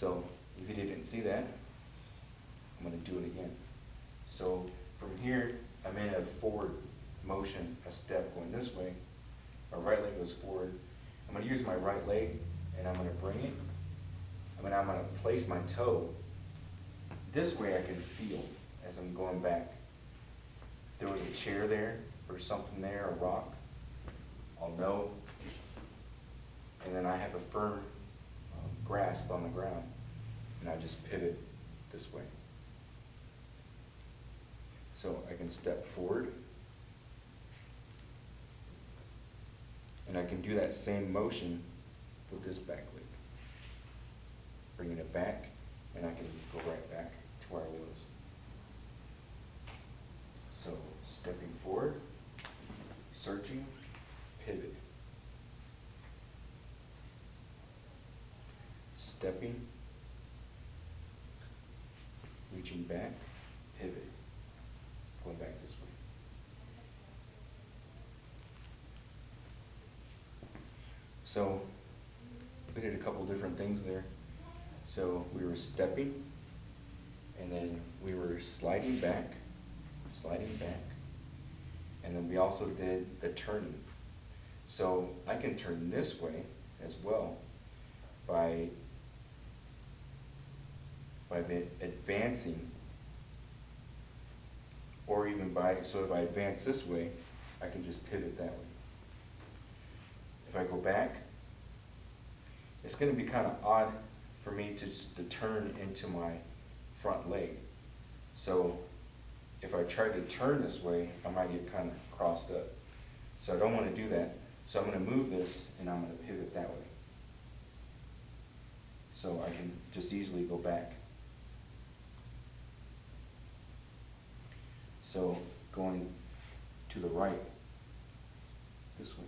So if you didn't see that, I'm going to do it again. So from here, I'm in a forward motion, a step going this way. My right leg goes forward. I'm going to use my right leg and I'm going to bring it. I'm going to place my toe. This way I can feel as I'm going back. If there was a chair there or something there, a rock, I'll know. And then I have a firm grasp on the ground, and I just pivot this way. So I can step forward, and I can do that same motion with this back leg. Bringing it back, and I can go right back to where I was. So stepping forward, searching, pivot. Stepping, reaching back, pivot, going back this way. So we did a couple different things there. So we were stepping, and then we were sliding back, and then we also did the turning. So I can turn this way as well by advancing, or even so if I advance this way, I can just pivot that way. If I go back, it's going to be kind of odd for me to turn into my front leg. So if I try to turn this way, I might get kind of crossed up. So I don't want to do that. So I'm going to move this and I'm going to pivot that way. So I can just easily go back. So going to the right, this way.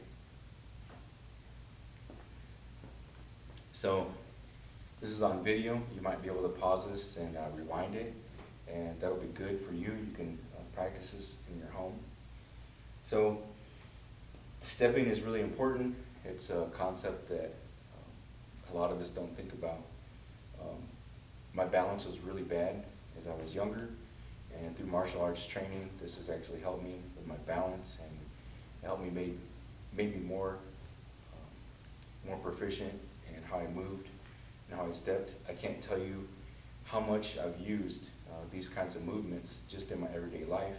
So this is on video. You might be able to pause this and rewind it, and that'll be good for you. You can practice this in your home. So stepping is really important. It's a concept that a lot of us don't think about. My balance was really bad as I was younger, and through martial arts training, this has actually helped me with my balance, and it helped me made me more proficient in how I moved and how I stepped. I can't tell you how much I've used these kinds of movements just in my everyday life.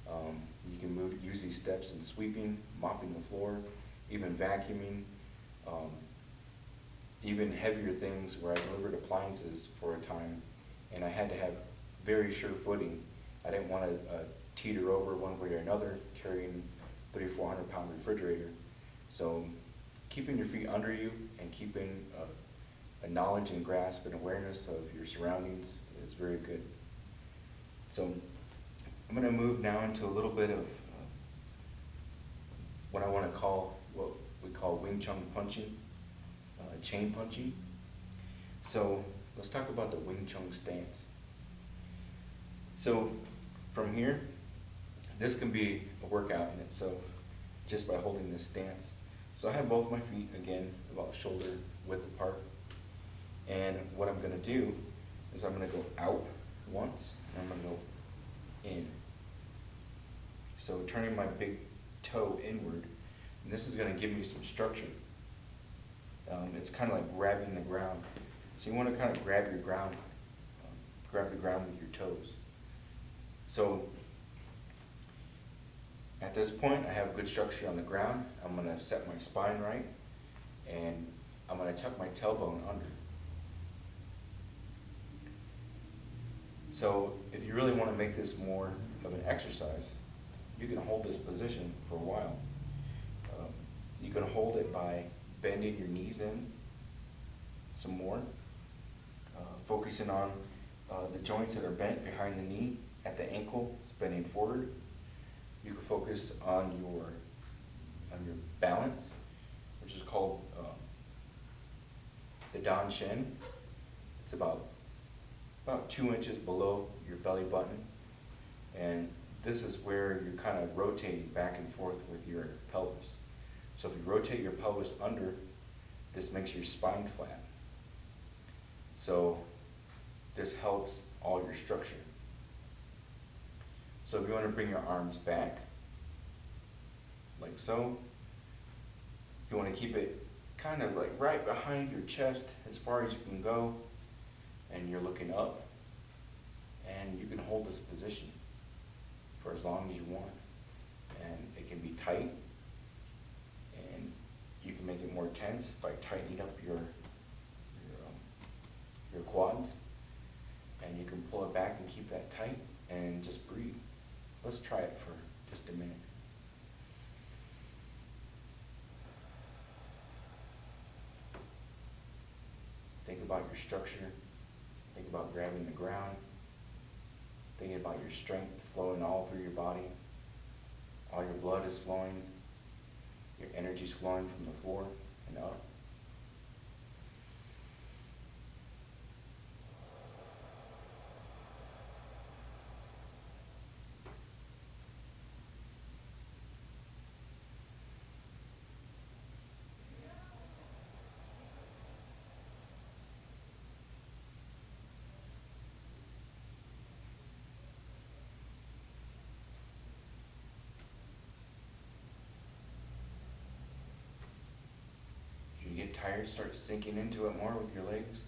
You can use these steps in sweeping, mopping the floor, even vacuuming, even heavier things where I delivered appliances for a time, and I had to have very sure footing. I didn't want to teeter over one way or another carrying 300-400 pound refrigerator. So keeping your feet under you and keeping a knowledge and grasp and awareness of your surroundings is very good. So I'm going to move now into a little bit of what I want to call, what we call Wing Chun punching, chain punching. So let's talk about the Wing Chun stance. So from here, this can be a workout in itself just by holding this stance. So I have both my feet, again, about shoulder width apart. And what I'm going to do is I'm going to go out once, and I'm going to go in. So turning my big toe inward, and this is going to give me some structure. It's kind of like grabbing the ground. So you want to kind of grab your ground, grab the ground with your toes. So at this point, I have good structure on the ground. I'm going to set my spine right, and I'm going to tuck my tailbone under. So if you really want to make this more of an exercise, you can hold this position for a while. You can hold it by bending your knees in some more, focusing on the joints that are bent behind the knee at the ankle, it's bending forward. You can focus on your balance, which is called the Dan Shen. It's about 2 inches below your belly button, and this is where you're kind of rotating back and forth with your pelvis. So if you rotate your pelvis under, this makes your spine flat. So this helps all your structure. So if you want to bring your arms back, like so, you want to keep it kind of like right behind your chest as far as you can go, and you're looking up, and you can hold this position for as long as you want. And it can be tight, and you can make it more tense by tightening up your quads, and you can pull it back and keep that tight and just breathe. Let's try it for just a minute. Think about your structure. Think about grabbing the ground. Think about your strength flowing all through your body. All your blood is flowing. Your energy is flowing from the floor and up. You get tired, start sinking into it more with your legs.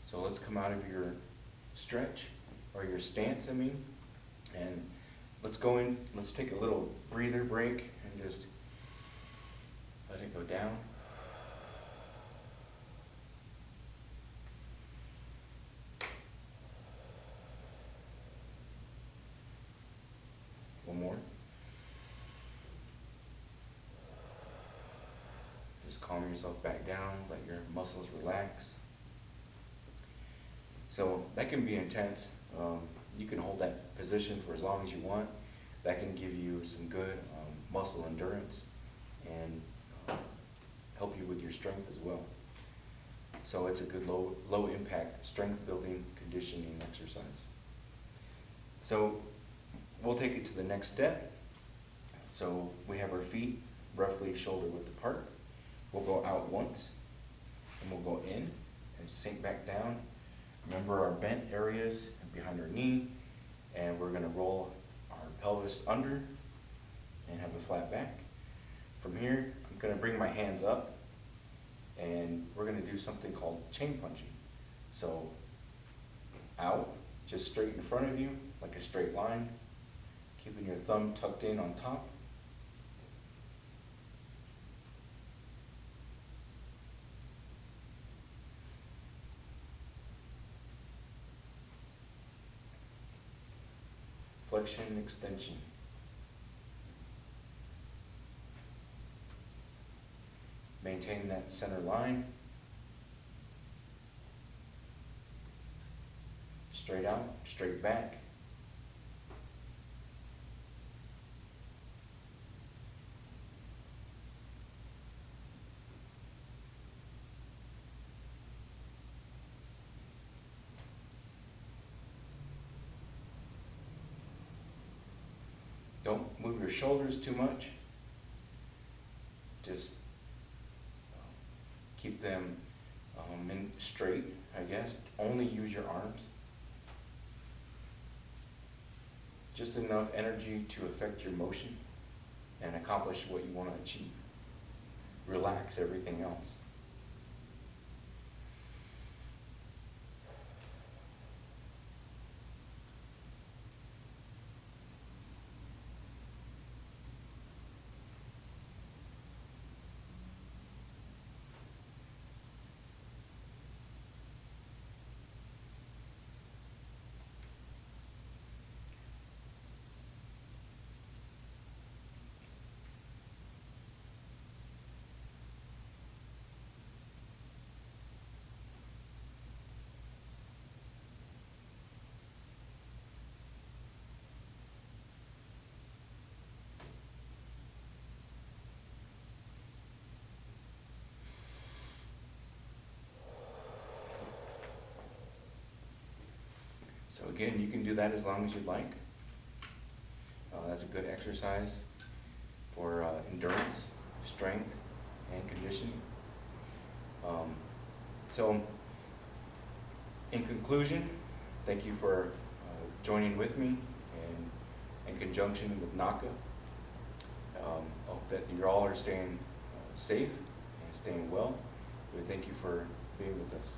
So let's come out of your stretch, or your stance, I mean, and let's go in, let's take a little breather break and just let it go down. One more. Just calm yourself back down, let your muscles relax. So that can be intense. You can hold that position for as long as you want. That can give you some good muscle endurance and help you with your strength as well. So it's a good low impact strength building conditioning exercise. So we'll take it to the next step. So we have our feet roughly shoulder width apart. We'll go out once, and we'll go in and sink back down. Remember our bent areas behind our knee, and we're going to roll our pelvis under and have a flat back. From here, I'm going to bring my hands up, and we're going to do something called chain punching. So out, just straight in front of you, like a straight line, keeping your thumb tucked in on top. Flexion, extension. Maintain that center line. Straight out, straight back. Don't move your shoulders too much. Just keep them in straight, I guess. Only use your arms. Just enough energy to affect your motion and accomplish what you want to achieve. Relax everything else. So again, you can do that as long as you'd like. That's a good exercise for endurance, strength, and conditioning. So, in conclusion, thank you for joining with me in conjunction with NACA. Hope that you all are staying safe and staying well. We thank you for being with us.